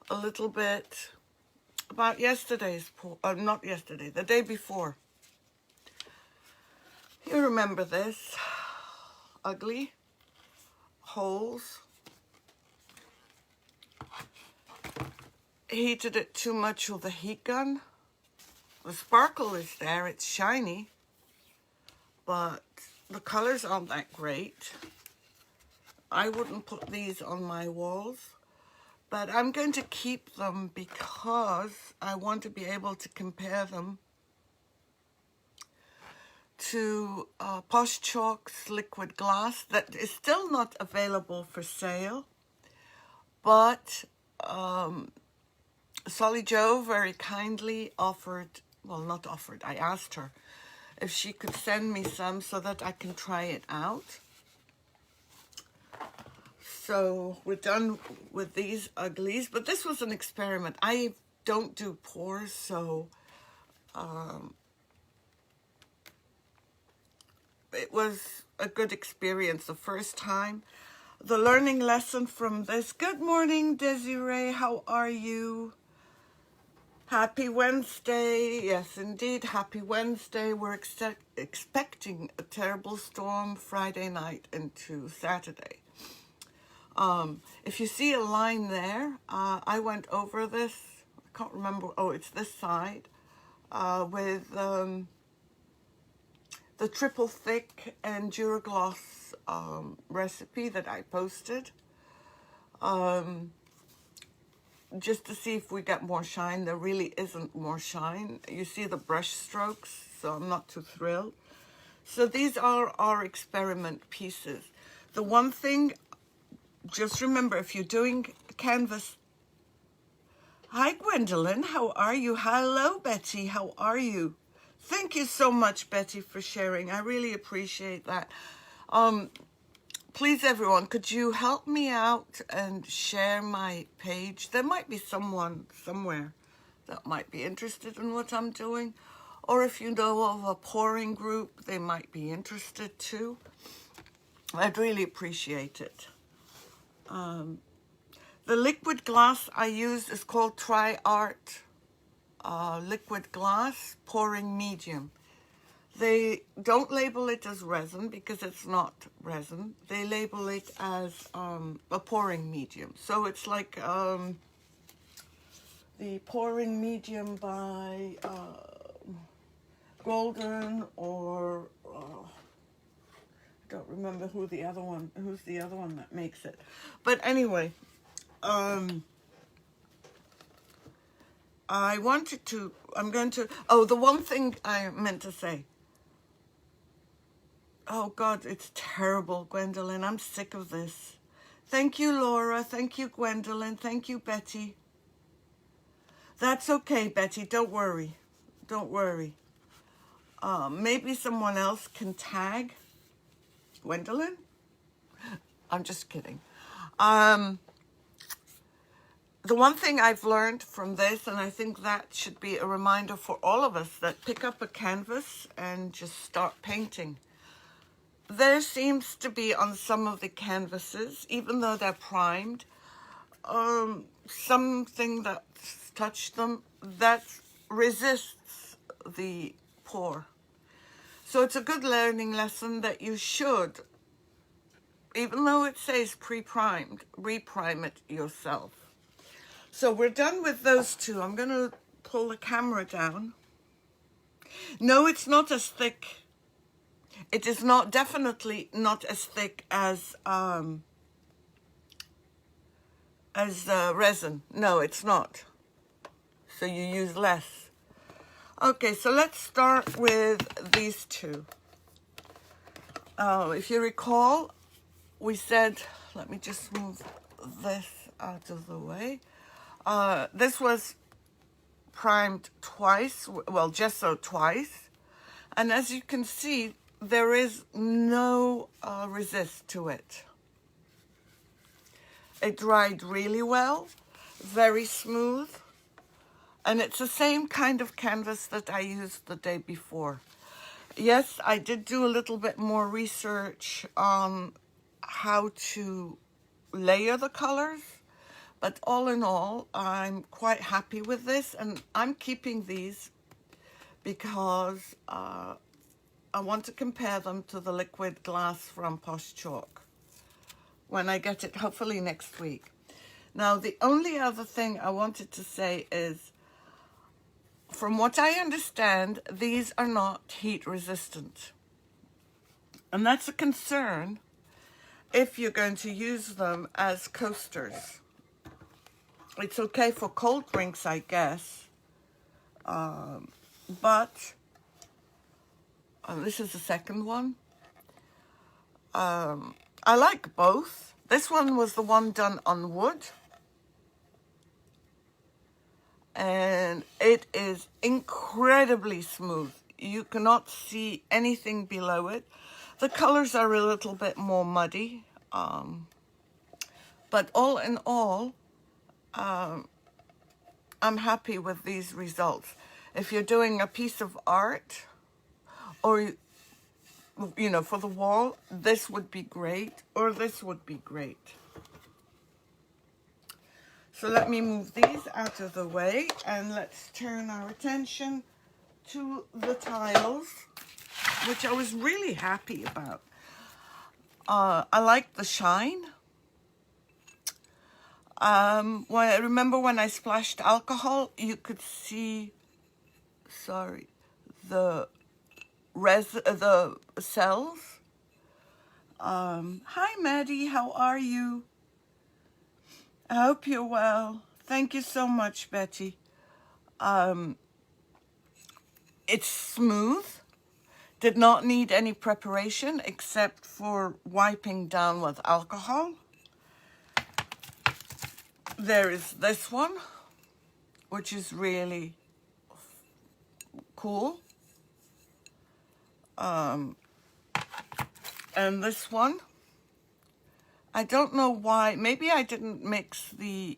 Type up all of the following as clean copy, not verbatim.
a little bit about yesterday's pour, not yesterday, the day before. You remember this? Ugly holes. Heated it too much with the heat gun. The sparkle is there, it's shiny, but the colors aren't that great. I wouldn't put these on my walls, but I'm going to keep them because I want to be able to compare them to Posh Chalk's liquid glass that is still not available for sale, but Solly Joe very kindly offered, well, not offered, I asked her if she could send me some so that I can try it out. So we're done with these uglies, but this was an experiment. I don't do pours, so it was a good experience the first time. The learning lesson from this. Good morning, Desiree. How are you? Happy Wednesday. Yes, indeed. Happy Wednesday. We're expecting a terrible storm Friday night into Saturday. If you see a line there, I went over this. I can't remember. Oh, it's this side with the triple thick and Duragloss recipe that I posted. Just to see if we get more shine. There really isn't more shine. You see the brush strokes, so I'm not too thrilled. So these are our experiment pieces. The one thing, just remember, if you're doing canvas... Hi, Gwendolyn. How are you? Hello, Betty. How are you? Thank you so much, Betty, for sharing. I really appreciate that. Please, everyone, could you help me out and share my page? There might be someone somewhere that might be interested in what I'm doing. Or if you know of a pouring group, they might be interested too. I'd really appreciate it. The liquid glass I used is called TriArt liquid glass pouring medium. They don't label it as resin because it's not resin. They label it as a pouring medium. So it's like the pouring medium by Golden, or I don't remember who's the other one that makes it. But anyway, I wanted to, the one thing I meant to say. Oh, God, it's terrible, Gwendolyn. I'm sick of this. Thank you, Laura. Thank you, Gwendolyn. Thank you, Betty. That's okay, Betty. Don't worry. Don't worry. Maybe someone else can tag Gwendolyn. I'm just kidding. The one thing I've learned from this, and I think that should be a reminder for all of us that pick up a canvas and just start painting. There seems to be on some of the canvases, even though they're primed, something that's touched them that resists the pour. So it's a good learning lesson that you should, even though it says pre-primed, reprime it yourself. So we're done with those two. I'm going to pull the camera down. No, it's not as thick. It is not, definitely not as thick as resin. No, it's not. So you use less. Okay, so let's start with these two. If you recall, we said, let me just move this out of the way. This was primed twice, well, gesso twice. And as you can see, there is no resist to it. It dried really well, very smooth. And it's the same kind of canvas that I used the day before. Yes, I did do a little bit more research on how to layer the colors, But all in all, I'm quite happy with this, and I'm keeping these because I want to compare them to the liquid glass from Posh Chalk when I get it, hopefully next week. Now, the only other thing I wanted to say is, from what I understand, these are not heat resistant. And that's a concern if you're going to use them as coasters. It's okay for cold drinks, I guess. But this is the second one. I like both. This one was the one done on wood. And it is incredibly smooth. You cannot see anything below it. The colors are a little bit more muddy. But all in all, I'm happy with these results. If you're doing a piece of art or, you know, for the wall, this would be great, or this would be great. So let me move these out of the way and let's turn our attention to the tiles, which I was really happy about. I like the shine. I remember when I splashed alcohol, you could see, the cells. Hi, Maddie, how are you? I hope you're well. Thank you so much, Betty. It's smooth. Did not need any preparation except for wiping down with alcohol. There is this one, which is really cool. And this one, I don't know why. Maybe I didn't mix the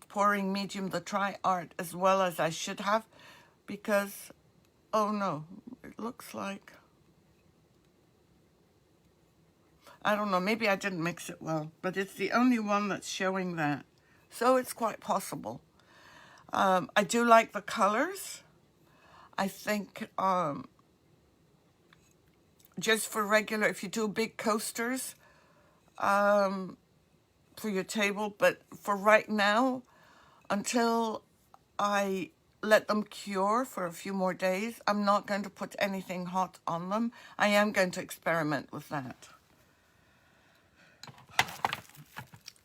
pouring medium, the TriArt, as well as I should have, because, oh no, it looks like, I don't know, maybe I didn't mix it well, but it's the only one that's showing that. So it's quite possible. I do like the colors. I think just for regular, if you do big coasters for your table, but for right now, until I let them cure for a few more days, I'm not going to put anything hot on them. I am going to experiment with that.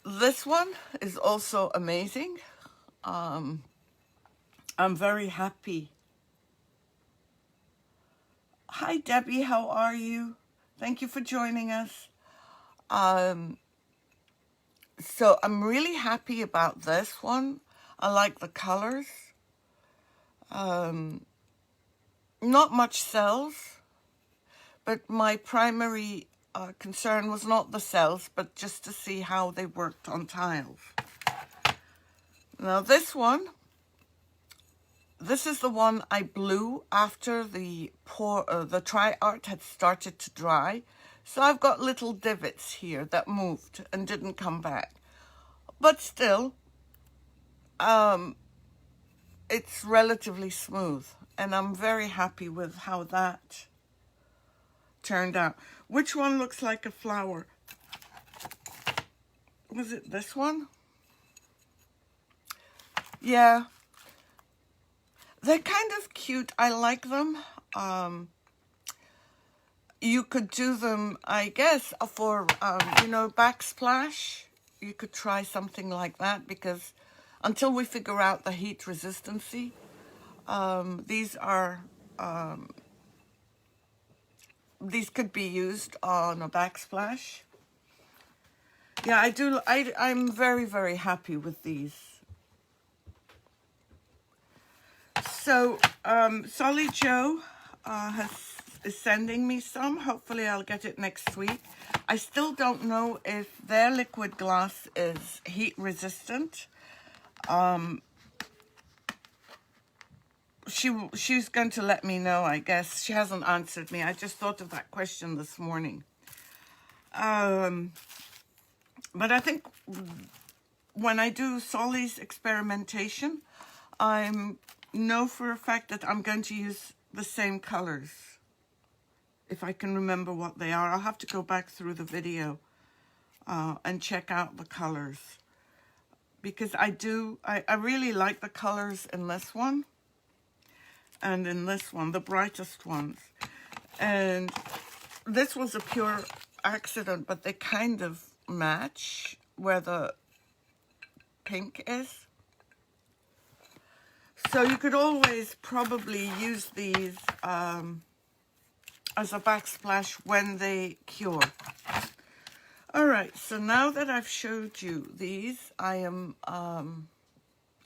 This one is also amazing. I'm very happy. Hi, Debbie, how are you? Thank you for joining us. So I'm really happy about this one. I like the colors. Not much cells, but my primary concern was not the cells, but just to see how they worked on tiles. Now this one, this is the one I blew after the TriArt had started to dry. So I've got little divots here that moved and didn't come back. But still, it's relatively smooth, and I'm very happy with how that turned out. Which one looks like a flower? Was it this one? Yeah. They're kind of cute. I like them. You could do them, I guess, for, backsplash. You could try something like that, because until we figure out the heat resistancy, these could be used on a backsplash. Yeah, I'm very, very happy with these. So, Solly Joe is sending me some. Hopefully I'll get it next week. I still don't know if their liquid glass is heat resistant. She's going to let me know, I guess. She hasn't answered me. I just thought of that question this morning. But I think when I do Solly's experimentation, I know for a fact that I'm going to use the same colors. If I can remember what they are, I'll have to go back through the video and check out the colors. Because I really like the colors in this one and in this one, the brightest ones. And this was a pure accident, but they kind of match where the pink is. So you could always probably use these as a backsplash when they cure. All right, so now that I've showed you these, I am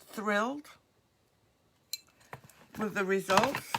thrilled with the results.